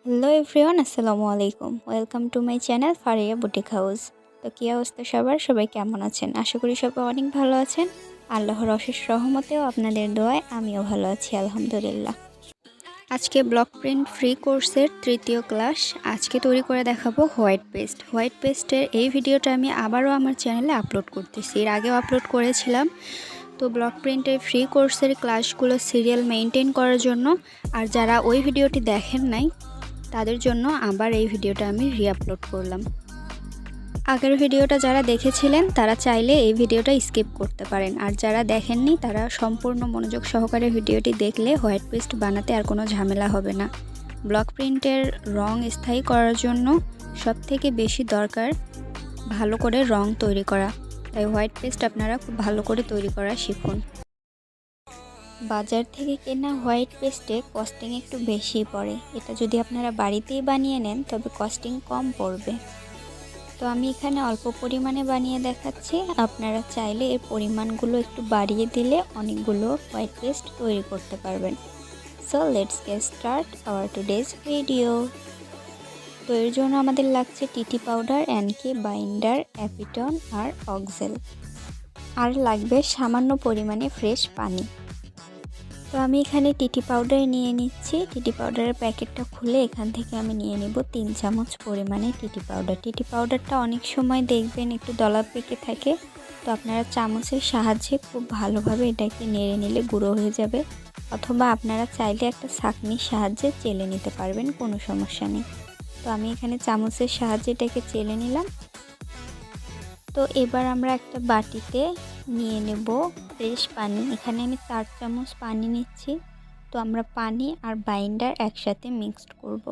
Hello everyone, আসসালামু আলাইকুম। Welcome to my channel Faria boutique house. তো কী অবস্থা সবাই কেমন আছেন? আশা করি সবাই অনেক ভালো আছেন। আল্লাহর অশেষ রহমতেও আপনাদের দোয়ায় আমিও ভালো আছি, আলহামদুলিল্লাহ। আজকে ব্লক প্রিন্ট ফ্রি কোর্সের তৃতীয় ক্লাস। আজকে তৈরি করে দেখাবো হোয়াইট পেস্টের এই ভিডিওটা আমি আবারও আমার চ্যানেলে আপলোড করতেছি। এর আগেও আপলোড করেছিলাম। তো ব্লক প্রিন্টের ফ্রি কোর্সের ক্লাসগুলো সিরিয়াল মেনটেন করার জন্য, আর যারা ওই ভিডিওটি দেখেন নাই তাদের জন্য আবার এই ভিডিওটা আমি রিআপলোড করলাম। আগের ভিডিওটা যারা দেখেছিলেন তারা চাইলে এই ভিডিওটা স্কিপ করতে পারেন, আর যারা দেখেননি তারা সম্পূর্ণ মনোযোগ সহকারে ভিডিওটি দেখলে হোয়াইট পেস্ট বানাতে আর কোনো ঝামেলা হবে না। ব্লক প্রিন্টের রং স্থায়ী করার জন্য সবথেকে বেশি দরকার ভালো করে রং তৈরি করা। তাই হোয়াইট পেস্ট আপনারা খুব ভালো করে তৈরি করা শিখুন। বাজার থেকে কেনা হোয়াইট পেস্টে কস্টিং একটু বেশি পড়ে। এটা যদি আপনারা বাড়িতেই বানিয়ে নেন তবে কস্টিং কম পড়বে। তো আমি এখানে অল্প পরিমাণে বানিয়ে দেখাচ্ছি। আপনারা চাইলে এর পরিমাণগুলো একটু বাড়িয়ে দিলে অনেকগুলো হোয়াইট পেস্ট তৈরি করতে পারবেন। So let's get start our today's video. তো এর জন্য আমাদের লাগছে টিটি পাউডার, এনকে, বাইন্ডার, অ্যাপিটন আর অক্সেল, আর লাগবে সামান্য পরিমাণে ফ্রেশ পানি। তো আমি এখানে টিটি পাউডার নিয়ে নিচ্ছি। টিটি পাউডারের প্যাকেটটা খুলে এখান থেকে আমি নিয়ে নেব 3 চামচ পরিমাণে টিটি পাউডার। টিটি পাউডারটা অনেক সময় দেখবেন একটু দলা পেকে থাকে, তো আপনারা চামচের সাহায্যে খুব ভালোভাবে এটাকে নেড়ে নিলে গুঁড়ো হয়ে যাবে, অথবা আপনারা চাইলে একটা ছাঁকনির সাহায্যে চেলে নিতে পারবেন, কোনো সমস্যা নেই। তো আমি এখানে চামচের সাহায্যে এটাকে চেলে নিলাম। তো এবার আমরা একটা বাটিতে নিয়ে নেব ফ্রেশ পানি। এখানে আমি 4 চামচ পানি নিচ্ছি। তো আমরা পানি আর বাইন্ডার একসাথে মিক্সড করব।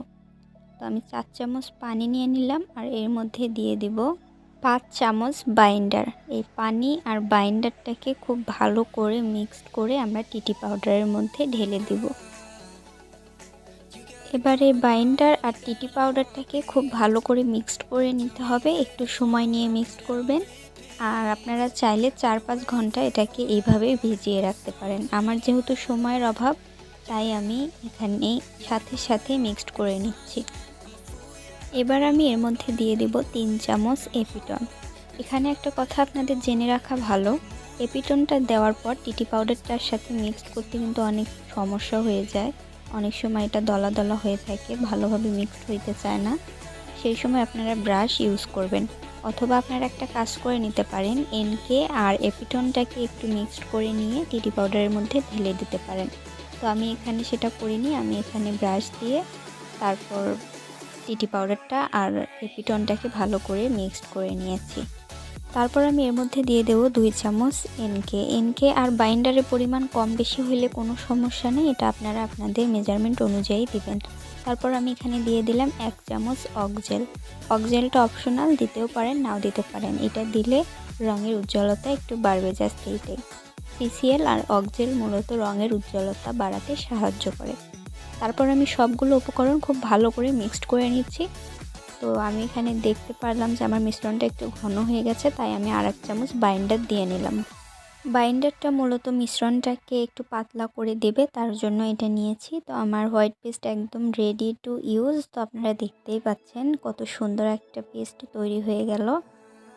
তো আমি 4 চামচ পানি নিয়ে নিলাম, আর এর মধ্যে দিয়ে দিব 5 চামচ বাইন্ডার। এই পানি আর বাইন্ডারটাকে খুব ভালো করে মিক্সড করে আমরা টিটি পাউডারের মধ্যে ঢেলে দিব। এবারে বাইন্ডার আর টিটি পাউডারটাকে খুব ভালো করে মিক্সড করে নিতে হবে। একটু সময় নিয়ে মিক্সড করবেন, আর আপনারা চাইলে 4-5 ঘন্টা এটাকে এইভাবে ভিজিয়ে রাখতে পারেন। আমার যেহেতু সময়ের অভাব তাই আমি এখানে সাথে মিক্সড করে নিচ্ছি। এবার আমি এর মধ্যে দিয়ে দেব 3 চামচ এপিটন। এখানে একটা কথা আপনাদের জেনে রাখা ভালো, এপিটনটা দেওয়ার পর টিটি পাউডারটার সাথে মিক্সড করতে কিন্তু অনেক সমস্যা হয়ে যায়। অনেক সময় এটা দলা দলা হয়ে থাকে, ভালোভাবে মিক্সড হইতে চায় না। সেই সময় আপনারা ব্রাশ ইউজ করবেন, অথবা আপনারা একটা কাজ করে নিতে পারেন, এনকে আর এপিটনটাকে একটু মিক্সড করে নিয়ে টিটি পাউডারের মধ্যে ঢেলে দিতে পারেন। তো আমি এখানে সেটা করিনি, আমি এখানে ব্রাশ দিয়ে তারপর টিটি পাউডারটা আর এপিটনটাকে ভালো করে মিক্সড করে নিয়েছি। তারপর আমি এর মধ্যে দিয়ে দেবো 2 চামচ এনকে আর বাইন্ডারের পরিমাণ কম বেশি হলে কোনো সমস্যা নেই, এটা আপনারা আপনাদের মেজারমেন্ট অনুযায়ী দিবেন। তারপর আমি এখানে দিয়ে দিলাম 1 চামচ অক্সেলটা অপশনাল, দিতেও পারেন নাও দিতে পারেন। এটা দিলে রঙের উজ্জ্বলতা একটু বাড়বে, জাস্ট এইটাই। সিসিএল আর অক্সেল মূলত রঙের উজ্জ্বলতা বাড়াতে সাহায্য করে। তারপর আমি সবগুলো উপকরণ খুব ভালো করে মিক্সড করে নিচ্ছি। তো আমি এখানে দেখতে পারলাম যে আমার মিশ্রণটা একটু ঘন হয়ে গেছে, তাই আমি আর 1 চামচ বাইন্ডার দিয়ে নিলাম। বাইন্ডারটা মূলত মিশ্রণটাকে একটু পাতলা করে দেবে, তার জন্য এটা নিয়েছি। তো আমার হোয়াইট পেস্ট একদম রেডি টু ইউজ। তো আপনারা দেখতেই পাচ্ছেন কত সুন্দর একটা পেস্ট তৈরি হয়ে গেল।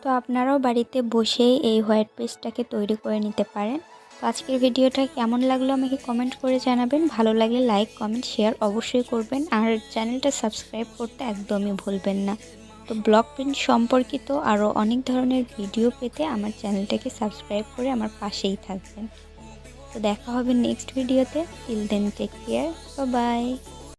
তো আপনারাও বাড়িতে বসেই এই হোয়াইট পেস্টটাকে তৈরি করে নিতে পারেন। তো আজকের ভিডিওটা কেমন লাগলো আমাকে কমেন্ট করে জানাবেন। ভালো লাগলে লাইক, কমেন্ট, শেয়ার অবশ্যই করবেন, আর চ্যানেলটা সাবস্ক্রাইব করতে একদমই ভুলবেন না। তো ব্লক প্রিন্ট সম্পর্কিত আরও অনেক ধরনের ভিডিও পেতে আমার চ্যানেলটাকে সাবস্ক্রাইব করে আমার পাশেই থাকবেন। তো দেখা হবে নেক্সট ভিডিওতে। Till then take care, bye by.